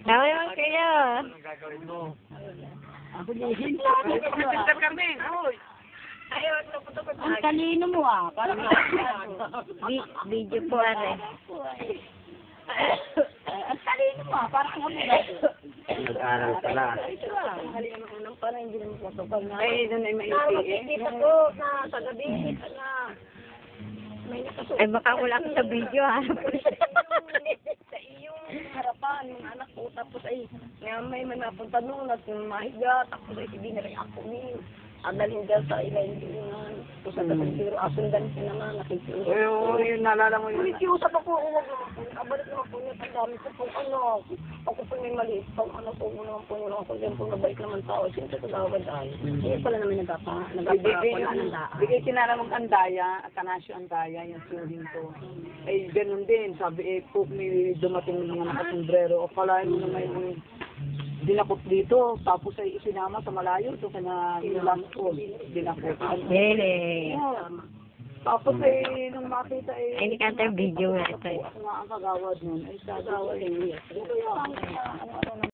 Tama naman kayo. Anong gagawin mo? Ako din. Pag-step kami. Hoy. Ang talino mo ah. Parang Video po, are. ang talino mo ah. Parang ano ba? Nag-aral pala. Parang hindi naman matupag na. Ay, doon ay maiti eh. Dito ko na sa gabi. May nakasuot. Ay, baka wala ko sa video, ha? Sa iyong harapan, yung anak ko. Tapos ay, may napunta noon at mahiga. Tapos ay, hindi na rin ako ni. Adalhin dyan sa ilayin din. Kung sa kasagiro, asundan siya naman. Nakikiusap. Yung naalala mo yun. Nakikiusap ako. Abalik naman po niya. Ang dami ko pong ano. Ako po may maliit. Pag ano po mo naman po niya. Ako dyan po nabalik naman tao. Siyempre ko daw ay. Hindi pala namin nagpapala ng daan. Bigay sinara mong andaya, at kanasyo andaya, yung suhin ko. Ay, ganun din. Sabi eh, po may dumating mga nakasombrero. O pala mo na may dinakot dito. Tapos ay isinama sa malayo. Ito ka na last call. Dinakot. Really? Tapos ay, nung makita eh. Ay, hindi ka video nga ito. Ako nga ang kagawad nun. Ay, kagawad eh. Ito yung